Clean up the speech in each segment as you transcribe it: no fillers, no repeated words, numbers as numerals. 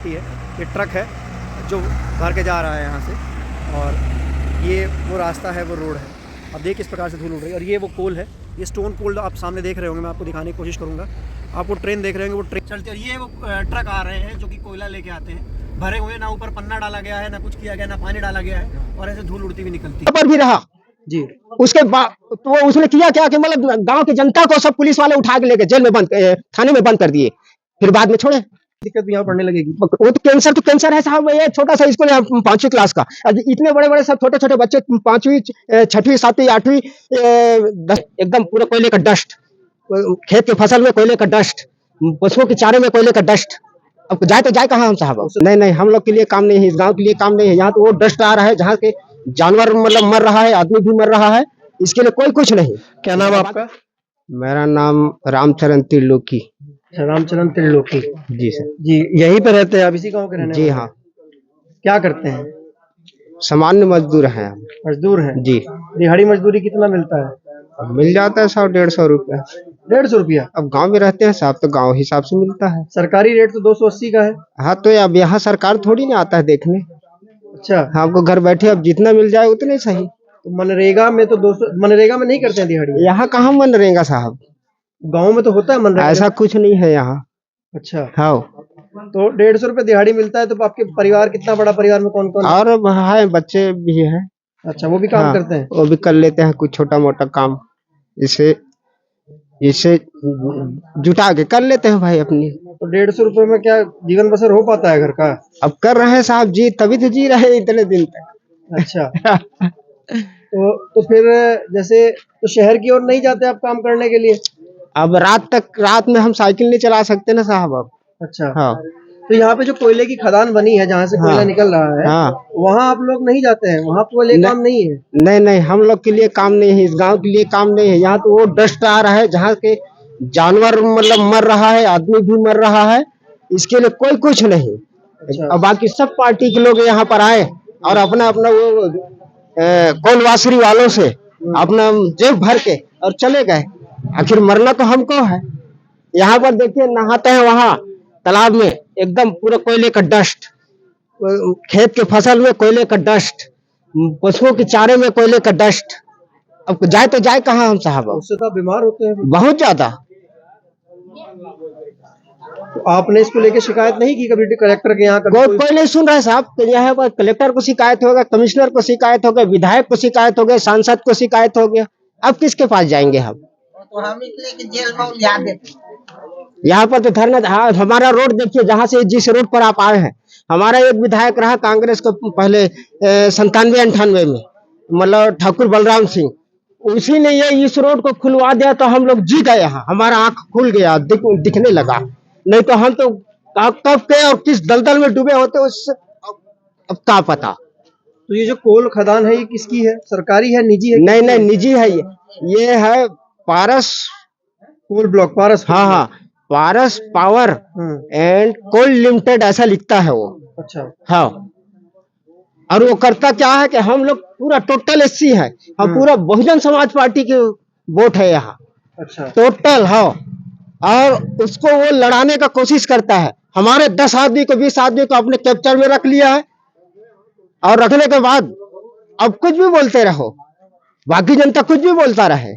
है। ये ट्रक है जो भर के जा रहा है यहाँ से, और ये वो रास्ता है, वो रोड है। अब देखिए किस प्रकार से धूल उड़ रही है। और ये वो कोल है, ये स्टोन कोल आप सामने देख रहे होंगे, मैं आपको दिखाने की कोशिश करूँगा। आप वो ट्रेन देख रहे होंगे, वो ट्रेन चलती है। ये वो ट्रक आ रहे हैं जो कि कोयला लेके आते हैं, भरे हुए, ना ऊपर पन्ना डाला गया है, ना कुछ किया गया, ना पानी डाला गया है, और ऐसे धूल उड़ती हुई निकलती है। पर भी रहा जी, उसके बाद तो उसने किया क्या कि मतलब गांव की जनता को सब पुलिस वाले उठा के लेके जेल में बंद, थाने में बंद कर दिए, फिर बाद में छोड़े। दिक्कत भी यहाँ पड़ने लगेगी। वो तो कैंसर है साहब। ये छोटा सा स्कूल है 5वीं क्लास का, अब इतने बड़े बड़े सब छोटे छोटे बच्चे 5वीं 6वीं 7वीं 8वीं एकदम पूरे कोयले का डस्ट, खेत की फसल में कोयले का डस्ट, पशुओं के चारे में कोयले का डस्ट। अब जाए तो जाए कहाँ हम साहब? नहीं नहीं, हम लोग के लिए काम नहीं है, इस गांव के लिए काम नहीं है। यहाँ तो वो डस्ट आ रहा है जहाँ के जानवर मतलब मर रहा है, आदमी भी मर रहा है, इसके लिए कोई कुछ नहीं। क्या नाम है आपका? मेरा नाम रामचरण त्रिलोकी। रामचरण त्रिलोकी जी सर। जी, यहीं पे रहते हैं आप? इसी गांव के रहने जी वाले? हाँ, क्या करते हैं? सामान्य मजदूर हैं हम। मजदूर हैं जी, दिहाड़ी मजदूरी कितना मिलता है? अब मिल जाता है 100-150 रुपया। 150 रुपया? अब गांव में रहते हैं साहब, तो गांव हिसाब से मिलता है। सरकारी रेट तो 280 का है। हाँ, तो अब यहाँ सरकार थोड़ी ना आता है देखने। अच्छा, हमको घर बैठे अब जितना मिल जाए उतने सही। तो मनरेगा में तो 200, मनरेगा में नहीं करते हैं दिहाड़ी? यहाँ कहाँ मन रहेगा साहब, गांव में तो होता है मनरेगा। ऐसा कुछ नहीं है यहाँ। अच्छा, हाँ, तो 150 रुपये दिहाड़ी मिलता है, तो आपके परिवार कितना बड़ा, परिवार में कौन कौन है? और है बच्चे भी हैं। अच्छा, वो भी काम हाँ, करते हैं? वो भी कर लेते हैं कुछ छोटा मोटा काम, इसे इसे जुटा के कर लेते हैं भाई अपनी। तो 150 रुपये में क्या जीवन बसर हो पाता है घर का? अब कर रहे हैं साहब जी, तभी तो जी रहे हैं इतने दिन तक। अच्छा, तो फिर जैसे तो शहर की ओर नहीं जाते आप काम करने के लिए? अब रात में हम साइकिल नहीं चला सकते ना साहब अब। अच्छा, हाँ तो यहाँ पे जो कोयले की खदान बनी है, जहाँ से कोयला हाँ निकल रहा है, हाँ, वहाँ आप लोग नहीं जाते हैं? वहाँ कोयले न- काम नहीं है? नहीं नहीं, हम लोग के लिए काम नहीं है, इस गांव के लिए काम नहीं है। यहाँ तो वो डस्ट आ रहा है जहाँ के जानवर मतलब मर रहा है, आदमी भी मर रहा है, इसके लिए कोई कुछ नहीं। अच्छा, और बाकी सब पार्टी के लोग यहाँ पर आए और अपना अपना वो कोलवासरी वालों से अपना जेब भर के और चले गए। आखिर मरना तो हमको है। यहाँ पर देखिए नहाते हैं वहाँ तालाब में, एकदम पूरा कोयले का डस्ट, खेत के फसल में कोयले का डस्ट, पशुओं के चारे में कोयले का डस्ट। अब जाए तो जाए कहाँ हम साहब? उससे तो आप बीमार होते हैं। बहुत ज्यादा। तो आपने इसको लेके शिकायत नहीं की कभी कलेक्टर के यहाँ? कभी कोई नहीं सुन रहा है साहब। तो यहाँ पर कलेक्टर को शिकायत होगा, कमिश्नर को शिकायत होगा, विधायक को शिकायत हो गया, सांसद को शिकायत हो गया। अब किसके पास जाएंगे हम? तो हम इसलिए जेल में उलझा देते। यहाँ पर तो धरना, हाँ, हमारा रोड देखिए, जहाँ से जिस रोड पर आप आए हैं, हमारा एक विधायक रहा कांग्रेस को पहले 97-98 में, मतलब ठाकुर बलराम सिंह, उसी ने ये इस रोड को खुलवा दिया, तो हम लोग जी गए। यहाँ हमारा आंख खुल गया, दिखने लगा। नहीं तो हम तो कब के और किस दलदल में डूबे होते उससे अब क्या पता। तो ये जो कोल खदान है, ये किसकी है? सरकारी है, निजी है? नहीं नहीं, निजी है। ये है पारस कोल ब्लॉक, पारस? हाँ हाँ, पारस पावर एंड कोल लिमिटेड ऐसा लिखता है वो। अच्छा, हाँ, और वो करता क्या है कि हम लोग पूरा टोटल एससी है, हम पूरा बहुजन समाज पार्टी के वोट है यहाँ। अच्छा, टोटल। हाँ, और उसको वो लड़ाने का कोशिश करता है। हमारे 10 आदमी को 20 आदमी को अपने कैप्चर में रख लिया है, और रखने के बाद अब कुछ भी बोलते रहो, बाकी जनता कुछ भी बोलता रहे,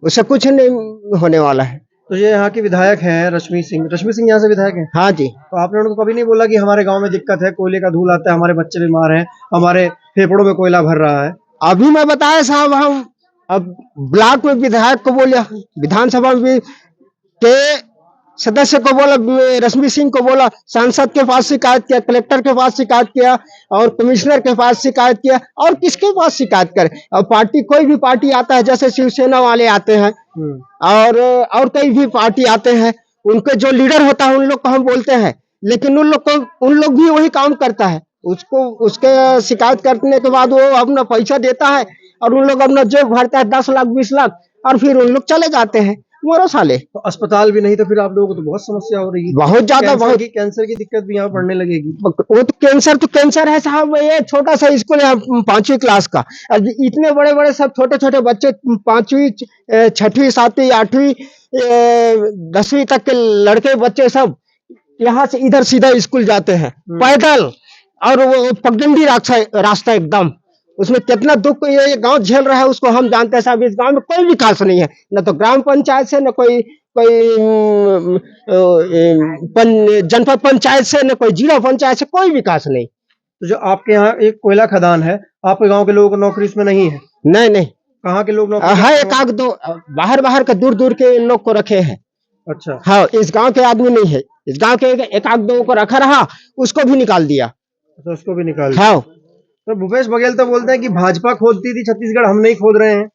उससे कुछ नहीं होने वाला है। तो ये यहाँ के विधायक हैं रश्मि सिंह। रश्मि सिंह यहाँ से विधायक हैं? हाँ जी। तो आपने उनको कभी नहीं बोला कि हमारे गांव में दिक्कत है, कोयले का धूल आता है, हमारे बच्चे बीमार हैं, हमारे फेफड़ों में कोयला भर रहा है? अभी मैं बताया साहब, हम अब ब्लॉक में विधायक को बोला, विधानसभा में के सदस्य को बोला, रश्मि सिंह को बोला, सांसद के पास शिकायत किया, कलेक्टर के पास शिकायत किया, और कमिश्नर के पास शिकायत किया, और किसके पास शिकायत करे? और पार्टी, कोई भी पार्टी आता है, जैसे शिवसेना वाले आते हैं और कई भी पार्टी आते हैं, उनके जो लीडर होता है उन लोग को हम बोलते हैं, लेकिन उन लोग भी वही काम करता है। उसके शिकायत करने के बाद वो अपना पैसा देता है, और उन लोग अपना जेब भरता है 10 लाख 20 लाख, और फिर उन लोग चले जाते हैं। मरो साले। तो अस्पताल भी नहीं, तो फिर आप लोगों को तो बहुत समस्या हो रही है। बहुत ज्यादा, बहुत। कैंसर की दिक्कत भी यहाँ पड़ने लगेगी। वो तो कैंसर है साहब। ये छोटा सा स्कूल है 5वीं क्लास का, अब इतने बड़े बड़े सब छोटे छोटे बच्चे 5वीं 6वीं 7वीं 8वीं 10वीं तक के लड़के बच्चे सब यहाँ से इधर सीधा स्कूल जाते हैं पैदल, और वो पगडंडी रास्ता एकदम, उसमें कितना दुख ये गांव झेल रहा है उसको हम जानते हैं साहब। इस गांव में कोई विकास नहीं है, न तो ग्राम पंचायत से, न कोई जनपद पंचायत से, न कोई जिला पंचायत से, कोई विकास नहीं। तो जो आपके यहाँ एक कोयला खदान है, आपके गांव के लोगों को नौकरी इसमें नहीं है? नहीं नहीं कहाँ के लोग नौकरी है, करते एक आध दो बाहर के दूर दूर के इन लोग को रखे हैं। हैं? अच्छा, हाँ, इस गांव के आदमी नहीं है, इस गांव के एक आध दो को रखा रहा, उसको भी निकाल दिया। तो उसको भी निकाल दिया। हाँ, तो भूपेश बघेल तो बोलते हैं कि भाजपा खोदती थी छत्तीसगढ़, हम नहीं खोद रहे हैं।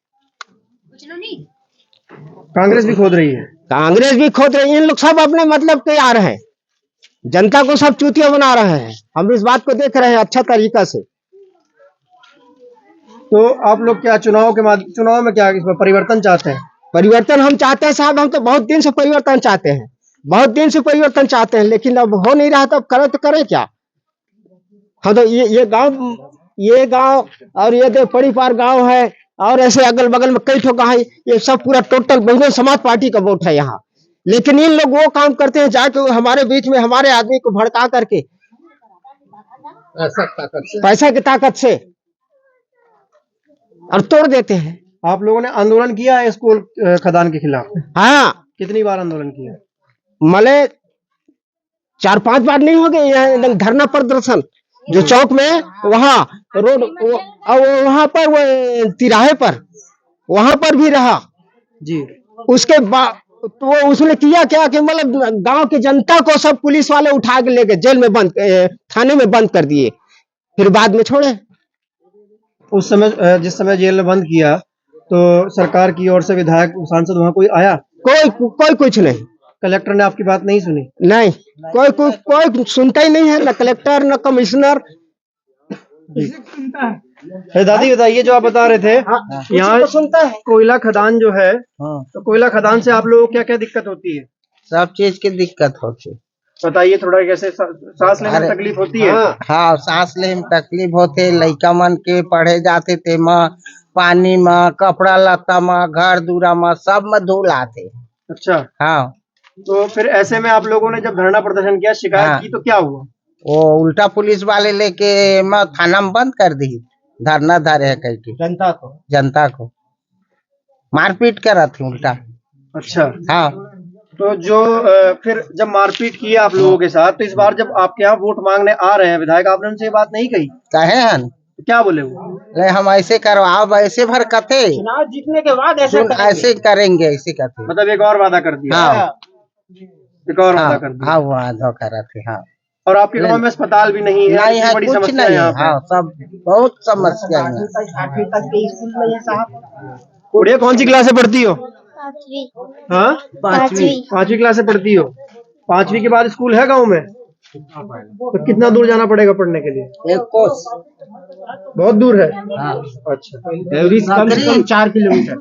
कांग्रेस भी खोद रही है। कांग्रेस भी खोद रही है, इन लोग सब अपने मतलब के आ रहे हैं, जनता को सब चूतिया बना रहे हैं। हम इस बात को देख रहे हैं अच्छा तरीका से। तो आप लोग क्या चुनाव में क्या इसमें परिवर्तन चाहते हैं? परिवर्तन हम चाहते हैं साहब, हम तो बहुत दिन से परिवर्तन चाहते हैं, बहुत दिन से परिवर्तन चाहते हैं, लेकिन अब हो नहीं रहा, तो अब करे तो करे क्या। हाँ, तो ये गांव और ये दे पड़ी पार गांव है, और ऐसे अगल बगल में कई ठो गांव है, ये सब पूरा टोटल बहुजन समाज पार्टी का वोट है यहाँ। लेकिन इन लोग वो काम करते हैं जाके हमारे बीच में हमारे आदमी को भड़का करके पैसा की ताकत से और तोड़ देते हैं। आप लोगों ने आंदोलन किया है स्कूल खदान के खिलाफ? हाँ, कितनी बार आंदोलन किया? मले 4-5 बार नहीं हो गए यहाँ धरना प्रदर्शन, जो चौक में वहाँ रोड वहाँ पर वो तिराहे पर वहाँ पर भी रहा जी। उसके बाद तो वो उसने किया क्या कि मतलब गांव की जनता को सब पुलिस वाले उठा के लेके जेल में बंद, थाने में बंद कर दिए, फिर बाद में छोड़े। उस समय जिस समय जेल में बंद किया, तो सरकार की ओर से विधायक सांसद वहाँ कोई आया? कोई कुछ नहीं। कलेक्टर ने आपकी बात नहीं सुनी? नहीं, कोई सुनता ही नहीं है, न कलेक्टर न कमिश्नर। दादी बताइए, जो आप बता रहे थे यहाँ तो सुनता है। कोयला खदान जो है, तो कोयला खदान से आप लोगों को क्या क्या दिक्कत होती है? सब चीज की दिक्कत होती। बताइए थोड़ा, कैसे सांस लेने में तकलीफ होती है? हाँ, सांस ले में तकलीफ होते, लइका मन के पढ़े जाते थे माँ, पानी में, कपड़ा लत्ता में, घर दूरा में, सब में धूल आते। अच्छा, हाँ, तो फिर ऐसे में आप लोगों ने जब धरना प्रदर्शन किया, शिकायत की, तो क्या हुआ? वो उल्टा पुलिस वाले लेके मैं थाना में बंद कर दी, धरना धरे है कह के जनता को मारपीट करा थी उल्टा। अच्छा, हाँ, तो जो फिर जब मारपीट की आप लोगों के साथ, तो इस बार जब आपके यहाँ वोट मांगने आ रहे हैं विधायक, आपने उनसे ये बात नहीं कही? कहे हन तो क्या बोले वो? ले हम ऐसे करो, आप ऐसे भर कथे चुनाव जीतने के बाद ऐसे करेंगे, ऐसे कथे। मतलब एक और वादा कर दिया? हाँ, एक और वादा कर दिया। हाँ, वो आधा करा थे। हाँ, और आपके गांव में अस्पताल भी नहीं है? नहीं है, बड़ी कुछ समस्या नहीं है है। यहाँ पे। हाँ, सब बहुत समस्या है। गुड़िया कौन सी क्लास से पढ़ती हो? पांचवी। हाँ, पांचवी क्लास से पढ़ती हो। 5वीं के बाद स्कूल है गांव में? तो कितना दूर जाना पड़ेगा पढ़ने के लिए? 1 कोस। बहुत दूर है। हाँ, अच्छा, कम से कम 4 किलोमीटर।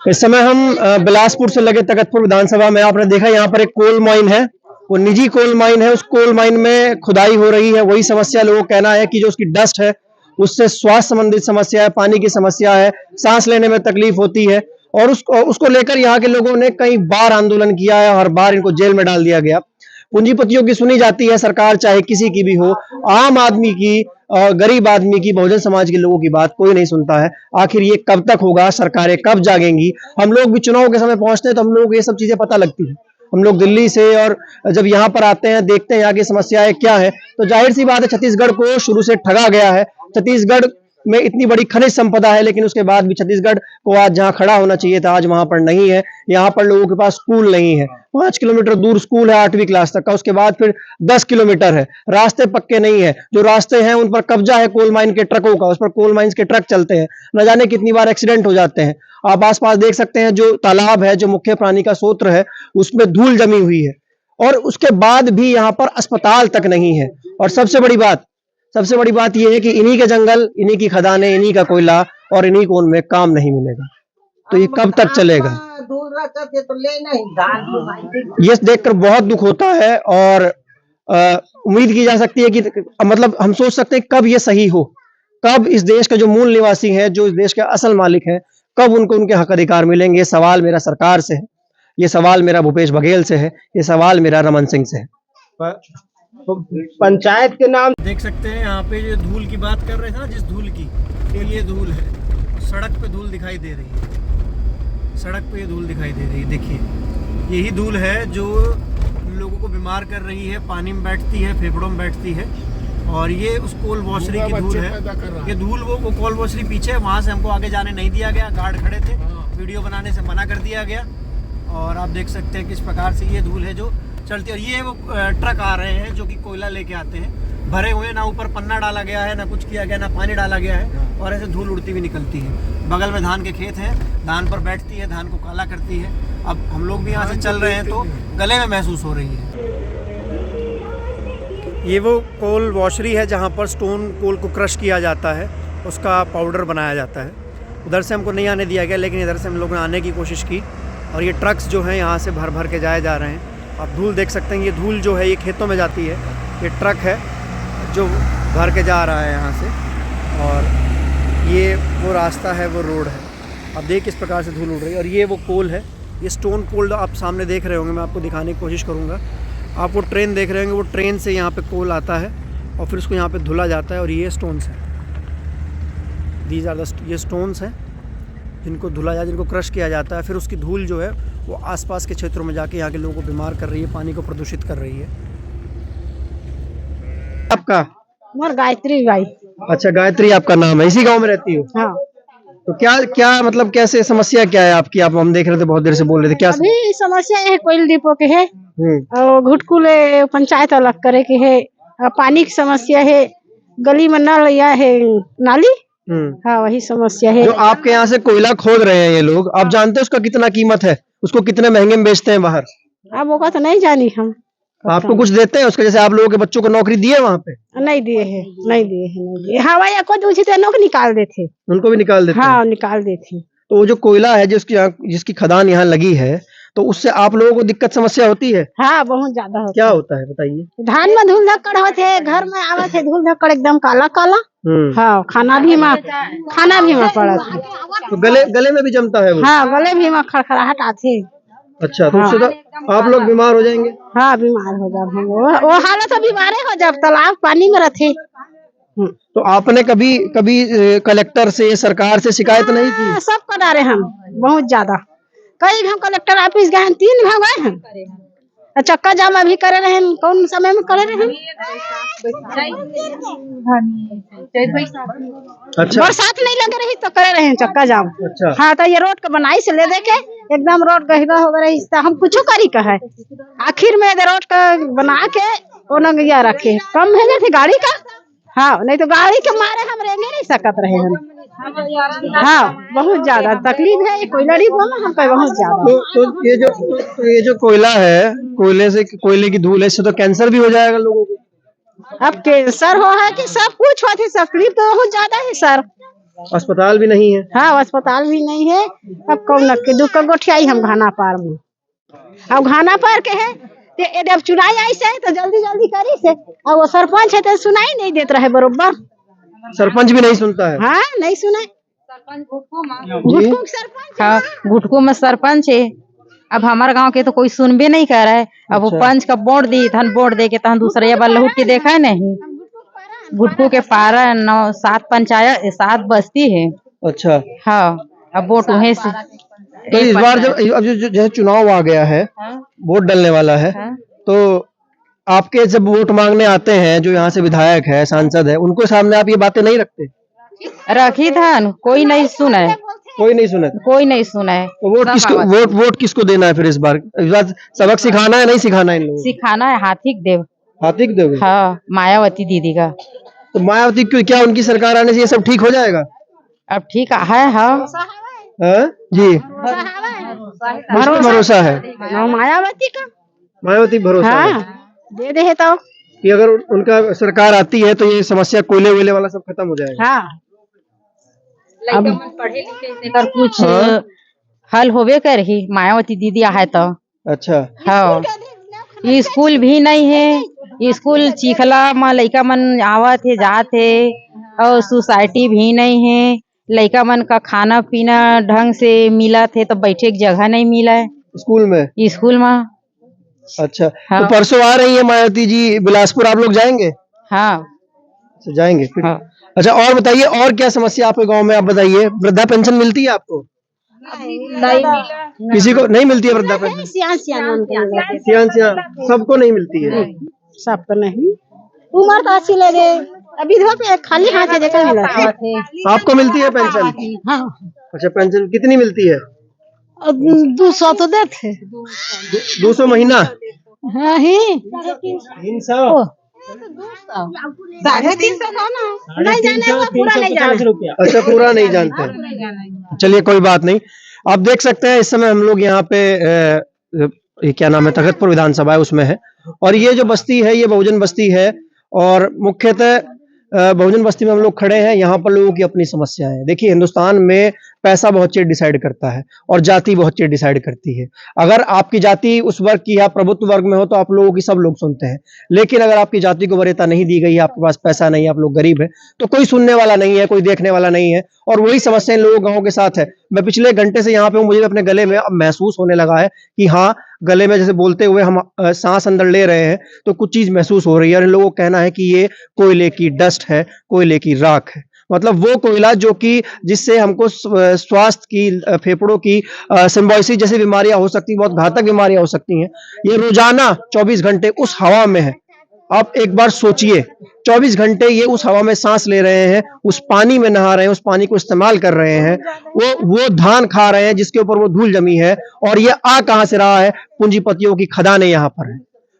इस समय हम बिलासपुर से लगे तखतपुर विधानसभा में, आपने देखा यहाँ पर एक कोल माइन है, वो निजी कोल माइन है। उस कोल माइन में खुदाई हो रही है, वही समस्या लोगों का कहना है कि जो उसकी डस्ट है उससे स्वास्थ्य संबंधित समस्या है, पानी की समस्या है, सांस लेने में तकलीफ होती है, और उसको लेकर यहाँ के लोगों ने कई बार आंदोलन किया है, हर बार इनको जेल में डाल दिया गया। पूंजीपतियों की सुनी जाती है सरकार, चाहे किसी की भी हो, आम आदमी की, गरीब आदमी की, बहुजन समाज के लोगों की बात कोई नहीं सुनता है। आखिर ये कब तक होगा, सरकारें कब जागेंगी? हम लोग भी चुनाव के समय पहुंचते हैं तो हम लोगों को ये सब चीजें पता लगती है। हम लोग दिल्ली से और जब यहाँ पर आते हैं, देखते हैं यहाँ की समस्याएं क्या है, तो जाहिर सी बात है छत्तीसगढ़ को शुरू से ठगा गया है। छत्तीसगढ़ में इतनी बड़ी खनिज संपदा है, लेकिन उसके बाद भी छत्तीसगढ़ को आज जहां खड़ा होना चाहिए था, आज वहां पर नहीं है। यहाँ पर लोगों के पास स्कूल नहीं है, 5 किलोमीटर दूर स्कूल है 8वीं क्लास तक का, उसके बाद फिर 10 किलोमीटर है, रास्ते पक्के नहीं है, जो रास्ते हैं उन पर कब्जा है कोल माइन के ट्रकों का, उस पर कोल माइंस के ट्रक चलते हैं, न जाने कितनी बार एक्सीडेंट हो जाते हैं। आप आसपास देख सकते हैं, जो तालाब है, जो मुख्य प्राणी का स्रोत है, उसमें धूल जमी हुई है, और उसके बाद भी यहाँ पर अस्पताल तक नहीं है। और सबसे बड़ी बात यह है कि इन्हीं के जंगल, इन्हीं की खदानें, इन्हीं का कोयला, और इन्हीं को उनमें काम नहीं मिलेगा। तो ये कब तक चलेगा? ये देखकर बहुत दुख होता है, और उम्मीद की जा सकती है कि मतलब हम सोच सकते हैं कब ये सही हो, कब इस देश के जो मूल निवासी हैं, जो इस देश के असल मालिक हैं, कब उनको उनके हक अधिकार मिलेंगे। सवाल मेरा सरकार से है। ये सवाल मेरा भूपेश बघेल से है, ये सवाल मेरा रमन सिंह से है। तो पंचायत के नाम देख सकते हैं यहाँ पे जो धूल की बात कर रहे थे ना, जिस धूल की, ये धूल है, सड़क पे धूल दिखाई दे रही है, सड़क पे ये धूल दिखाई दे रही है। देखिए यही धूल है जो लोगों को बीमार कर रही है, पानी में बैठती है, फेफड़ों में बैठती है। और ये उस कोल वॉशरी की धूल है, ये धूल वो कोल वॉशरी पीछे है, वहाँ से हमको आगे जाने नहीं दिया गया, गार्ड खड़े थे, वीडियो बनाने से मना कर दिया गया। और आप देख सकते हैं किस प्रकार से ये धूल है जो चलती है। और ये वो ट्रक आ रहे हैं जो कि कोयला लेके आते हैं, भरे हुए, ना ऊपर पन्ना डाला गया है, ना कुछ किया गया, ना पानी डाला गया है, और ऐसे धूल उड़ती हुई निकलती है। बगल में धान के खेत हैं, धान पर बैठती है, धान को काला करती है। अब हम लोग भी यहाँ से चल रहे हैं तो गले में महसूस हो रही है। ये वो कोल वॉशरी है जहाँ पर स्टोन कोल को क्रश किया जाता है, उसका पाउडर बनाया जाता है। उधर से हमको नहीं आने दिया गया, लेकिन इधर से हम लोगों ने आने की कोशिश की। और ये ट्रक्स जो हैं यहाँ से भर भर के जाए जा रहे हैं। आप धूल देख सकते हैं, ये धूल जो है ये खेतों में जाती है। ये ट्रक है जो भर के जा रहा है यहाँ से, और ये वो रास्ता है, वो रोड है। अब देख किस प्रकार से धूल उड़ रही है। और ये वो कोल है, ये स्टोन कोल आप सामने देख रहे होंगे, मैं आपको दिखाने की कोशिश करूँगा। आप वो ट्रेन देख रहे होंगे, वो ट्रेन से यहाँ पे कोल आता है और फिर उसको यहाँ पे धुला जाता है। और ये स्टोन्स हैं, दीज आर द, ये स्टोन्स हैं जिनको धुला जाता है, जिनको क्रश किया जाता है। फिर उसकी धूल जो है वो आसपास के क्षेत्रों में जाके यहाँ के लोगों को बीमार कर रही है, पानी को प्रदूषित कर रही है। आपका? मोर गायत्री बाई। अच्छा, गायत्री आपका नाम है, इसी गांव में रहती हो? हाँ। तो क्या क्या मतलब कैसे, समस्या क्या है आपकी? आप, हम देख रहे थे बहुत देर से बोल रहे थे, क्या अभी समस्या है, कोयल डिपो के है हम्म, और घुटकुल पंचायत अलग करे के है, और पानी की समस्या है, गली में नल या है नाली, हाँ वही समस्या है। जो आपके यहाँ से कोयला खोद रहे हैं ये लोग, आप जानते हैं उसका कितना कीमत है? उसको कितने महंगे में बेचते हैं बाहर? अब वो तो नहीं जानी हम। आपको कुछ देते हैं उसके? जैसे आप लोगों के बच्चों को नौकरी दी है वहाँ पे? नहीं दिए है, नहीं दिए है, नहीं दिए। हाँ वही को दूसरी तेनों को निकाल देते, उनको भी निकाल देते हैं? हाँ निकाल देते। तो वो जो कोयला है जिसकी खदान यहाँ लगी है, तो उससे आप लोगों को दिक्कत समस्या होती है? हाँ बहुत ज्यादा होता क्या होता है बताइए? धान में धूल धक्कड़ होते है, घर में आवत है धूल धक्कड़ एकदम काला काला। हाँ खाना भी में पड़ा था। तो गले में भी जमता है वो? हाँ गले भी में खड़खड़ाहट आती। अच्छा, तो उससे तो आप लोग बीमार हो जाएंगे? हाँ बीमार हो जाते, वो हालत बीमार हो जाए, तालाब पानी में रहते। तो आपने कभी कलेक्टर से, सरकार से शिकायत नहीं की? सब करा रहे हम, बहुत ज्यादा। कई हम कलेक्टर ऑफिस गए, 3 भाग गए हम, चक्का जाम अभी करे रहे हैं, कौन समय में करे रहे हैं? अच्छा, बरसात नहीं लग रही तो करे रहे हैं चक्का जाम। अच्छा, हाँ तो ये रोड का बनाई से ले दे के एकदम रोड गहरा हो गई, हम कुछ करी कहे, आखिर में रोड का बना के ओनगिया रखे, कम है थे गाड़ी का। हाँ नहीं तो गाड़ी के मारे हम रेंगे नहीं सकत रहे हम। हाँ बहुत ज्यादा तकलीफ है, कोयला डिपो में हमको बहुत ज्यादा। तो ये जो कोयला है, कोयले की धूल है, इससे तो कैंसर भी हो जाएगा लोगों को। अब कैंसर हो है कि सब कुछ होती, तकलीफ तो बहुत ज्यादा है सर। अस्पताल भी नहीं है? हाँ अस्पताल भी नहीं है। अब कौन के दुख गोठियाई हम घाना पार में, अब घाना पार के है जब चुनाई आई से तो जल्दी करी से, और वो सरपंच है तो सुनाई नहीं देते रहे बरोबर। सरपंच भी नहीं सुनता है? हाँ नहीं सुने। सरपंच, हाँ घुटको में सरपंच है। अब हमारे गांव के तो कोई सुनबे नहीं कर रहा है। अब वो पंच का वोट दी, धन वोट दे के तहन दूसरे बार लौट के देखा है नहीं। घुटको के पारा 9-7 पंचायत 7 बस्ती है। अच्छा, हाँ अब वोट वहीं से। तो इस बार जब चुनाव आ गया है, वोट डलने वाला है, तो आपके जब वोट मांगने आते हैं जो यहाँ से विधायक है, सांसद है, उनको सामने आप ये बातें नहीं रखते? रखी धन, कोई नहीं सुना है, कोई नहीं सुना, कोई नहीं सुना है। तो वोट किसको देना है फिर इस बार सबक सिखाना है, नहीं सिखाना है इन लोगों? सिखाना है हाथीक देव। हाथीक देव? हाँ मायावती दीदी का। तो मायावती क्या उनकी सरकार आने से ये सब ठीक हो जाएगा? अब ठीक है। हाँ जी, भरोसा है मायावती का, मायावती भरोसा है। दे दे तो कि अगर उनका सरकार आती है तो ये समस्या कोयले वेले वाला सब खत्म हो जाएगा। हाँ अब पढ़े लिखे कर कुछ हल होवे कर ही मायावती दीदी है तो। अच्छा, हाँ स्कूल भी नहीं है, स्कूल चिखला में लड़का मन आवत है जात है, और सोसाइटी भी नहीं है। लड़का मन का खाना पीना ढंग से मिला थे तो बैठे की जगह नहीं मिला है। स्कूल में? स्कूल में। अच्छा, हाँ। तो परसों आ रही है मायावती जी बिलासपुर, आप लोग जाएंगे? हाँ। अच्छा, जाएंगे फिर। हाँ। अच्छा, और बताइए, और क्या समस्या आपके गांव में, आप बताइए। वृद्धा पेंशन मिलती है आपको? किसी को नहीं मिलती है वृद्धा पेंशन? सियान सबको नहीं मिलती है? सबको नहीं, उम्र तो अच्छी लगे, अभी पे खाली हाथ है देखा मिला था। आपको मिलती है पेंशन? हाँ, अच्छा, पेंशन कितनी मिलती है? 200 तो देते। 200 महीना? हाँ ही 300? 350 का ना, नहीं जाने वो पूरा नहीं जाने। अच्छा, पूरा नहीं जानते। चलिए, कोई बात नहीं। आप देख सकते हैं इस समय हम लोग यहाँ पे ये क्या नाम है, तखतपुर विधानसभा है उसमें है, और ये जो बस्ती है ये बहुजन बस्ती है, और मुख्यतः बहुजन बस्ती में हम लोग खड़े हैं। यहाँ पर लोगों की अपनी समस्या है। देखिए, हिंदुस्तान में पैसा बहुत चीज डिसाइड करता है और जाति बहुत चीज डिसाइड करती है। अगर आपकी जाति उस वर्ग की या प्रभुत्व वर्ग में हो तो आप लोगों की सब लोग सुनते हैं, लेकिन अगर आपकी जाति को वरीयता नहीं दी गई है, आपके पास पैसा नहीं है, आप लोग गरीब हैं, तो कोई सुनने वाला नहीं है, कोई देखने वाला नहीं है। और वही समस्या इन लोगों गाँव के साथ है। मैं पिछले घंटे से यहाँ पे हूँ, मुझे अपने गले में अब महसूस होने लगा है कि हाँ, गले में जैसे बोलते हुए हम सांस अंदर ले रहे हैं तो कुछ चीज महसूस हो रही है। और इन लोगों को कहना है कि ये कोयले की डस्ट है, कोयले की राख है। मतलब वो कोयला जो कि जिससे हमको स्वास्थ्य की, फेफड़ों की, सिम्बोसिस जैसी बीमारियां हो सकती हैं, बहुत घातक बीमारियां हो सकती हैं। ये रोजाना 24 घंटे उस हवा में है। आप एक बार सोचिए, 24 घंटे ये उस हवा में सांस ले रहे हैं, उस पानी में नहा रहे हैं, उस पानी को इस्तेमाल कर रहे हैं, वो धान खा रहे हैं जिसके ऊपर वो धूल जमी है। और ये आ कहां से रहा है? पूंजीपतियों की खदानें यहाँ पर है।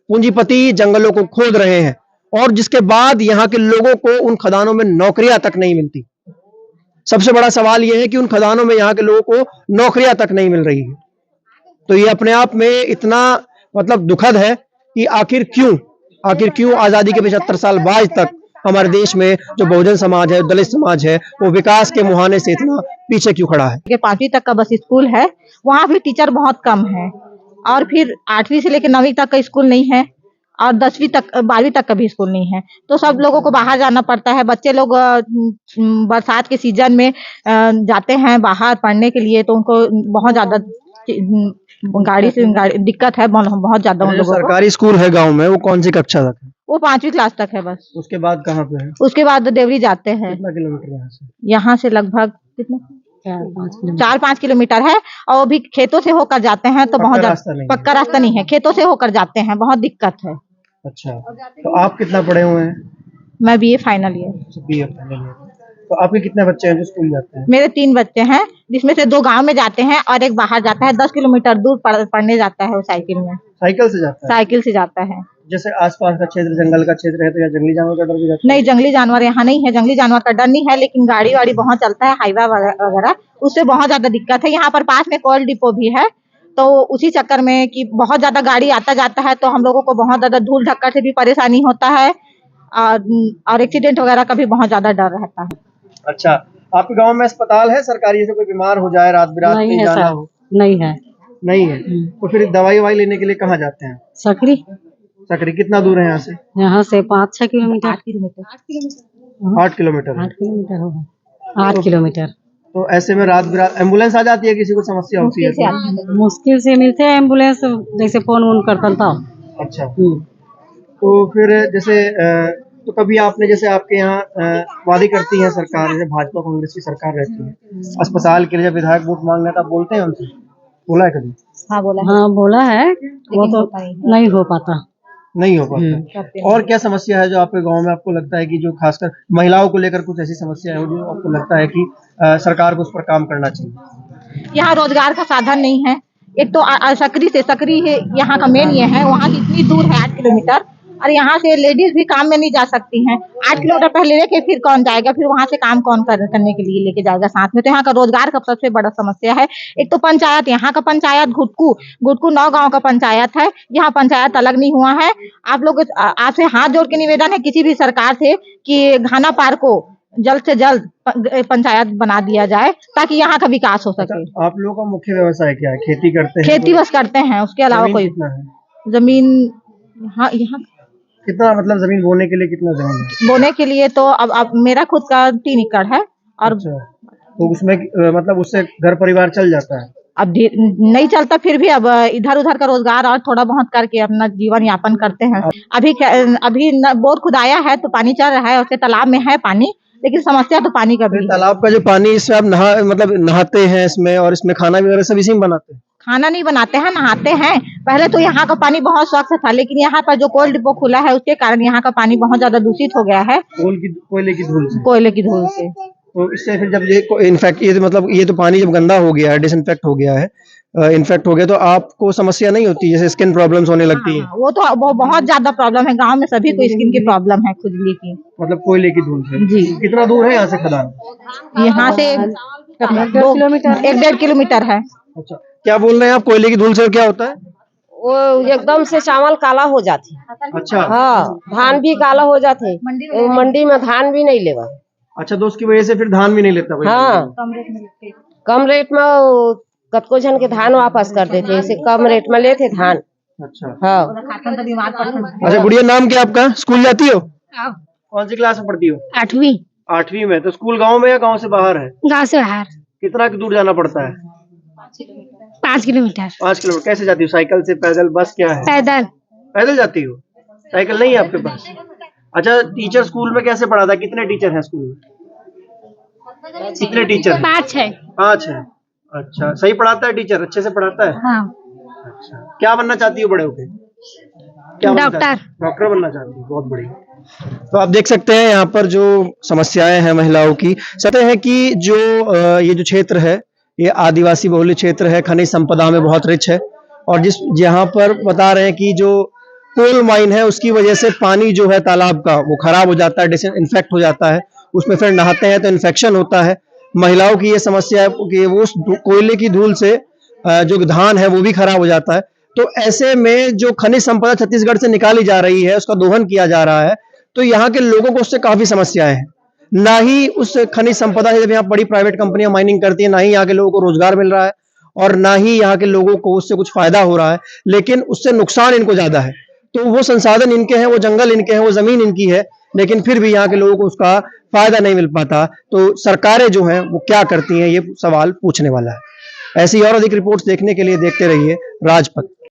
पूंजीपति जंगलों को खोद रहे हैं, और जिसके बाद यहाँ के लोगों को उन खदानों में नौकरियां तक नहीं मिलती। सबसे बड़ा सवाल यह है कि उन खदानों में यहाँ के लोगों को नौकरियां तक नहीं मिल रही है। तो ये अपने आप में इतना मतलब दुखद है कि आखिर क्यों आजादी के 75 साल बाद तक हमारे देश में जो बहुजन समाज है, दलित समाज है, वो विकास के मुहाने से इतना पीछे क्यों खड़ा है? 5वीं तक का बस स्कूल है, वहाँ भी टीचर बहुत कम है, और फिर 8वीं से लेकर 9वीं तक का स्कूल नहीं है, और 10वीं तक 12वीं तक का भी स्कूल नहीं है। तो सब लोगों को बाहर जाना पड़ता है। बच्चे लोग बरसात के सीजन में जाते हैं बाहर पढ़ने के लिए, तो उनको बहुत ज्यादा गाड़ी दिक्कत है, बहुत ज्यादा उन लोगों को। सरकारी स्कूल है गांव में, वो कौन सी कक्षा तक है? वो 5वीं क्लास तक है बस। उसके बाद कहाँ पे है? उसके बाद देवरी जाते हैं। कितना किलोमीटर यहाँ से? यहाँ से लगभग कितना 4-5 किलोमीटर है, और वो भी खेतों से होकर जाते हैं, तो बहुत पक्का रास्ता नहीं है, खेतों से होकर जाते हैं, बहुत दिक्कत है। अच्छा, तो आप कितना पढ़े हुए हैं? मैं BA final year. BA final year. तो आपके कितने बच्चे हैं जो स्कूल जाते हैं? मेरे 3 बच्चे हैं, जिसमें से 2 गांव में जाते हैं और एक बाहर जाता है। 10 किलोमीटर दूर पढ़ने जाता है वो साइकिल में। साइकिल से जाता है? साइकिल से जाता है। जैसे आसपास का क्षेत्र, जंगल का क्षेत्र है, तो या जंगली जानवर का डर भी रहता है? नहीं, जंगली जानवर यहाँ नहीं है, जंगली जानवर का डर नहीं है, लेकिन गाड़ी वाड़ी बहुत चलता है, हाईवा वगैरह, उससे बहुत ज्यादा दिक्कत है। यहाँ पर पास में कोयल डिपो भी है, तो उसी चक्कर में कि बहुत ज्यादा गाड़ी आता जाता है, तो हम लोगों को बहुत ज्यादा धूल धक्कर से भी परेशानी होता है, और एक्सीडेंट वगैरह का भी बहुत ज्यादा डर रहता है। अच्छा, आपके गांव में अस्पताल है सरकारी? जैसे कोई बीमार हो जाए, रात बिरात कहीं जाना हो? नहीं है। नहीं है। तो फिर दवाई लेने के लिए कहाँ जाते हैं? सकरी। कितना दूर है यहाँ से? यहाँ से 5-6 किलोमीटर। 8 किलोमीटर। 8 किलोमीटर? 8 किलोमीटर होगा। 8 किलोमीटर। तो ऐसे में रात बिरात एम्बुलेंस आ जाती है? किसी को समस्या होती है तो? मुश्किल से मिलते हैं एम्बुलेंस, जैसे फोन करता था। अच्छा, तो फिर जैसे तो कभी आपने, जैसे आपके यहाँ वादे करती है सरकार, जैसे भाजपा कांग्रेस की सरकार रहती है, अस्पताल के लिए जब विधायक वोट मांगने तो आप बोलते हैं उनसे? बोला है कभी? हाँ बोला है, वो तो नहीं हो पाता। नहीं हो पाता। और क्या समस्या है जो आपके गांव में आपको लगता है कि जो खासकर महिलाओं को लेकर कुछ ऐसी समस्या है जो आपको लगता है कि सरकार को उस पर काम करना चाहिए? यहाँ रोजगार का साधन नहीं है। एक तो सकरी से यहाँ का मेन ये है, वहाँ से इतनी दूर है 8 किलोमीटर, और यहाँ से लेडीज भी काम में नहीं जा सकती हैं। 8 किलोमीटर पहले लेके फिर कौन जाएगा, फिर वहाँ से काम कौन करने के लिए लेके जाएगा साथ में। तो यहाँ का रोजगार का सबसे बड़ा समस्या है। एक तो पंचायत, यहाँ का पंचायत घुटकू 9 गांव का पंचायत है, यहाँ पंचायत अलग नहीं हुआ है। आप लोग, आपसे हाथ जोड़ के निवेदन है किसी भी सरकार से कि घाना पार को जल्द से जल्द पंचायत बना दिया जाए, ताकि यहाँ का विकास हो सके। आप लोगों का मुख्य व्यवसाय क्या है? खेती करते हैं? खेती बस करते हैं, उसके अलावा कोई जमीन यहाँ कितना, मतलब जमीन बोने के लिए कितना जमीन है? बोने के लिए तो अब मेरा खुद का 3 एकड़ है, और अच्छा, तो उसमें मतलब उससे घर परिवार चल जाता है? अब नहीं चलता, फिर भी अब इधर उधर का रोजगार और थोड़ा बहुत करके अपना जीवन यापन करते हैं। अभी बोर खुदाया है तो पानी चल रहा है, उसके तालाब में है पानी, लेकिन समस्या तो पानी का भी है। तालाब का जो पानी, इसमें आप नहाते हैं इसमें, और इसमें खाना वगैरह सब इसी में बनाते हैं? खाना नहीं बनाते हैं, नहाते हैं। पहले तो यहाँ का पानी बहुत स्वच्छ था, लेकिन यहाँ पर जो कोल डिपो खुला है उसके कारण यहाँ का पानी बहुत ज्यादा दूषित हो गया है, कोयले की धूल से। कोयले की धूल से। तो इससे फिर जब ये इनफेक्ट ये तो पानी जब गंदा हो गया है, डिसइंफेक्ट हो गया है, इन्फेक्ट हो गया, तो आपको समस्या नहीं होती जैसे स्किन प्रॉब्लम्स होने लगती है? वो तो वो बहुत ज्यादा प्रॉब्लम है, गांव में सभी को स्किन की प्रॉब्लम है, खुजली की। मतलब कोयले की धूल से? जी। कितना दूर है यहाँ से खदान? यहाँ से 1-1.5 किलोमीटर है। अच्छा, क्या बोल रहे हैं आप, कोयले की धूल से क्या होता है? वो एकदम से चावल काला हो जाती। अच्छा। हाँ, धान भी काला हो जाते, मंडी में धान भी नहीं लेगा। अच्छा, तो उसकी वजह से फिर धान भी नहीं लेता कोई? हाँ, कम रेट में कतको जन के धान वापस कर देते, इसे कम रेट में लेते धान। अच्छा। हाँ। अच्छा गुड़िया, नाम क्या आपका? स्कूल जाती हो? कौन सी क्लास में पढ़ती हो? 8वीं। 8वीं में। तो स्कूल गांव में या गांव से बाहर है? गाँव से बाहर। कितना दूर जाना पड़ता है? 5 किलोमीटर। 5 किलोमीटर। कैसे जाती हो? साइकिल से, पैदल, बस, क्या है? पैदल। पैदल जाती हो? साइकिल नहीं है आपके पास? अच्छा, टीचर स्कूल में कैसे पढ़ाता है? कितने टीचर हैं स्कूल में? कितने टीचर? 5 है। 5 है। अच्छा, सही पढ़ाता है टीचर? अच्छे से पढ़ाता है? हाँ। अच्छा, क्या बनना चाहती हो बड़े होके? क्या बनना डॉक्टर। चाहती हो? डॉक्टर बनना चाहती हो, बहुत बढ़िया। तो आप देख सकते हैं यहाँ पर जो समस्याएं हैं महिलाओं की, सत्य है कि जो ये जो क्षेत्र है, ये आदिवासी बहुल्य क्षेत्र है, खनिज संपदा में बहुत रिच है, और यहाँ पर बता रहे हैं कि जो कोल माइन है उसकी वजह से पानी जो है तालाब का वो खराब हो जाता है, डिसइंफेक्ट हो जाता है, उसमें फिर नहाते हैं तो इन्फेक्शन होता है। महिलाओं की ये समस्या है कि वो उस कोयले की धूल से जो धान है वो भी खराब हो जाता है। तो ऐसे में जो खनिज संपदा छत्तीसगढ़ से निकाली जा रही है, उसका दोहन किया जा रहा है, तो यहाँ के लोगों को उससे काफी समस्याएं हैं। ना ही उस खनिज संपदा से जब यहाँ बड़ी प्राइवेट कंपनियां माइनिंग करती हैं, ना ही यहाँ के लोगों को रोजगार मिल रहा है, और ना ही यहाँ के लोगों को उससे कुछ फायदा हो रहा है, लेकिन उससे नुकसान इनको ज्यादा है। तो वो संसाधन इनके हैं, वो जंगल इनके हैं, वो जमीन इनकी है, लेकिन फिर भी यहाँ के लोगों को उसका फायदा नहीं मिल पाता। तो सरकारें जो हैं वो क्या करती हैं, ये सवाल पूछने वाला है। ऐसी और अधिक रिपोर्ट्स देखने के लिए देखते रहिए राजपथ।